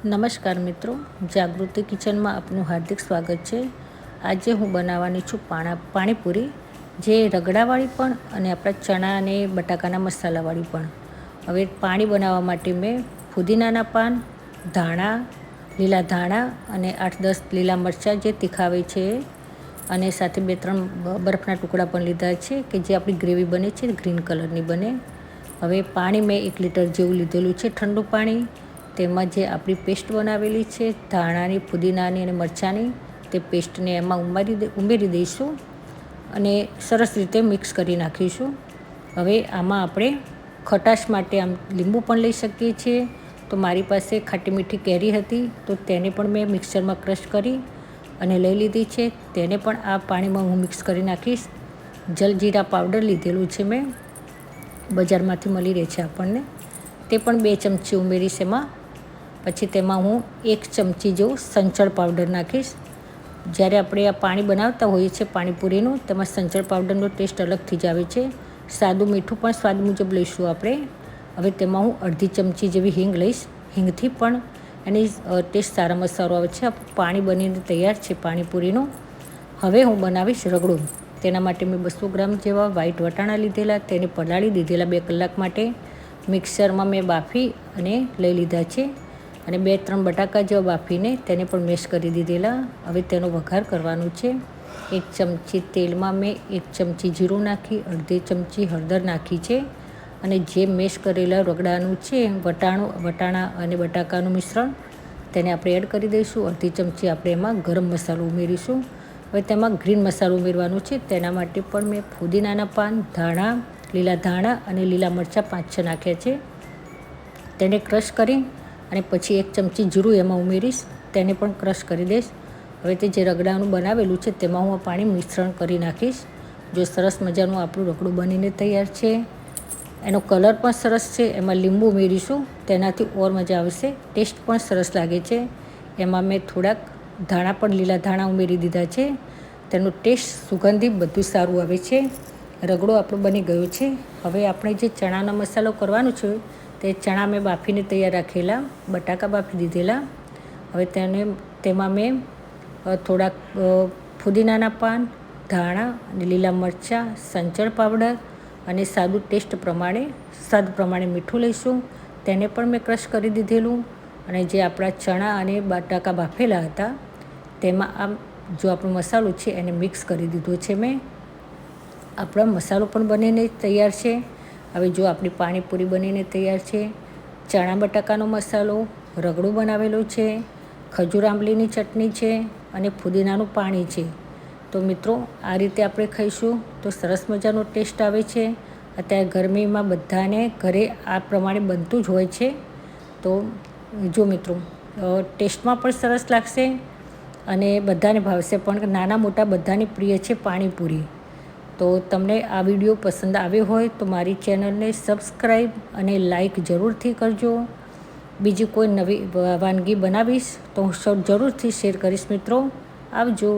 નમસ્કાર મિત્રો, જાગૃતિ કિચનમાં આપનું હાર્દિક સ્વાગત છે। આજે હું બનાવવાની છું પાણીપુરી, જે રગડાવાળી પણ અને આપણા ચણા અને બટાકાના મસાલાવાળી પણ। હવે પાણી બનાવવા માટે મેં ફુદીનાના પાન, ધાણા, લીલા ધાણા અને 8-10 લીલા મરચાં જે તીખાવે છે, અને સાથે 2-3 બરફના ટુકડા પણ લીધા છે કે જે આપણી ગ્રેવી બને છે ગ્રીન કલરની બને। હવે પાણી મેં 1 લીટર જેવું લીધેલું છે, ઠંડુ પાણી। તેમાં જે આપણી પેસ્ટ બનાવેલી છે ધાણાની, ફુદીનાની અને મરચાંની, તે પેસ્ટને એમાં ઉમેરી દઈશું અને સરસ રીતે મિક્સ કરી નાખીશું। હવે આમાં આપણે ખટાશ માટે આમ લીંબુ પણ લઈ શકીએ છીએ। તો મારી પાસે ખાટી મીઠી કેરી હતી, તો તેને પણ મેં મિક્સરમાં ક્રશ કરી અને લઈ લીધી છે। તેને પણ આ પાણીમાં હું મિક્સ કરી નાખીશ। જલજીરા પાવડર લીધેલું છે મેં, બજારમાંથી મળી રહે છે આપણને, તે પણ 2 ચમચી ઉમેરીશ એમાં। પછી તેમાં હું 1 ચમચી જેવું સંચળ પાવડર નાખીશ। જ્યારે આપણે આ પાણી બનાવતા હોઈએ છીએ પાણીપુરીનું, તેમાં સંચળ પાવડરનો ટેસ્ટ અલગથી જ આવે છે। સાદું મીઠું પણ સ્વાદ મુજબ લઈશું આપણે। હવે તેમાં હું અડધી ચમચી જેવી હિંગ લઈશ। હિંગથી પણ એની ટેસ્ટ સારામાં સારો આવે છે। પાણી બનીને તૈયાર છે પાણીપુરીનું। હવે હું બનાવીશ રગડો। તેના માટે મેં 200 ગ્રામ જેવા વ્હાઈટ વટાણા લીધેલા, તેને પલાળી દીધેલા 2 કલાક માટે। મિક્સરમાં મેં બાફી અને લઈ લીધા છે, અને 2-3 બટાકા જેવા બાફીને તેને પણ મેશ કરી દીધેલા। હવે તેનો વઘાર કરવાનો છે। 1 ચમચી તેલમાં મેં 1 ચમચી જીરું નાખી, અડધી ચમચી હળદર નાખી છે, અને જે મેશ કરેલા રગડાનું છે વટાણા અને બટાકાનું મિશ્રણ, તેને આપણે એડ કરી દઈશું। અડધી ચમચી આપણે એમાં ગરમ મસાલો ઉમેરીશું। હવે તેમાં ગ્રીન મસાલો ઉમેરવાનો છે। તેના માટે પણ મેં ફુદીનાના પાન, ધાણા, લીલા ધાણા અને લીલા મરચાં 5-6 નાખ્યા છે। તેને ક્રશ કરી અને પછી 1 ચમચી જીરું એમાં ઉમેરીશ, તેને પણ ક્રશ કરી દઈશ। હવે તે જે રગડાનું બનાવેલું છે તેમાં હું પાણી મિશ્રણ કરી નાખીશ। જો સરસ મજાનું આપણું રગડું બનીને તૈયાર છે, એનો કલર પણ સરસ છે। એમાં લીંબુ ઉમેરીશું, તેનાથી ઓર મજા આવશે, ટેસ્ટ પણ સરસ લાગે છે। એમાં મેં થોડાક ધાણા પણ, લીલા ધાણા ઉમેરી દીધા છે। તેનો ટેસ્ટ, સુગંધી બધું સારું આવે છે। રગડો આપણો બની ગયો છે। હવે આપણે જે ચણાનો મસાલો કરવાનો છે, તે ચણા મેં બાફીને તૈયાર રાખેલા, બટાકા બાફી દીધેલા। હવે તેમાં મેં થોડાક ફુદીનાના પાન, ધાણા અને લીલા મરચાં, સંચળ પાવડર અને સ્વાદ પ્રમાણે મીઠું લઈશું, તેને પણ મેં ક્રશ કરી દીધેલું। અને જે આપણા ચણા અને બટાકા બાફેલા હતા, તેમાં જો આપણો મસાલો છે એને મિક્સ કરી દીધો છે મેં। આપણો મસાલો પણ બનીને તૈયાર છે। હવે જો આપણી પાણીપુરી બનીને તૈયાર છે। ચણા બટાકાનો મસાલો, રગડો બનાવેલો છે, ખજૂર આંબલીની ચટણી છે અને ફુદીનાનું પાણી છે। તો મિત્રો, આ રીતે આપણે ખાઈશું તો સરસ મજાનો ટેસ્ટ આવે છે। અત્યારે ગરમીમાં બધાને ઘરે આ પ્રમાણે બનતું જ હોય છે। તો જો મિત્રો, ટેસ્ટમાં પણ સરસ લાગશે અને બધાને ભાવશે પણ। નાના મોટા બધાની પ્રિય છે પાણીપુરી। તો તમને આ વિડીયો પસંદ આવ્યો હોય તો મારી ચેનલને સબસ્ક્રાઈબ અને લાઈક જરૂરથી કરજો। બીજી કોઈ નવી વાનગી બનાવીશ તો હું જરૂરથી શેર કરીશ મિત્રો। આવજો।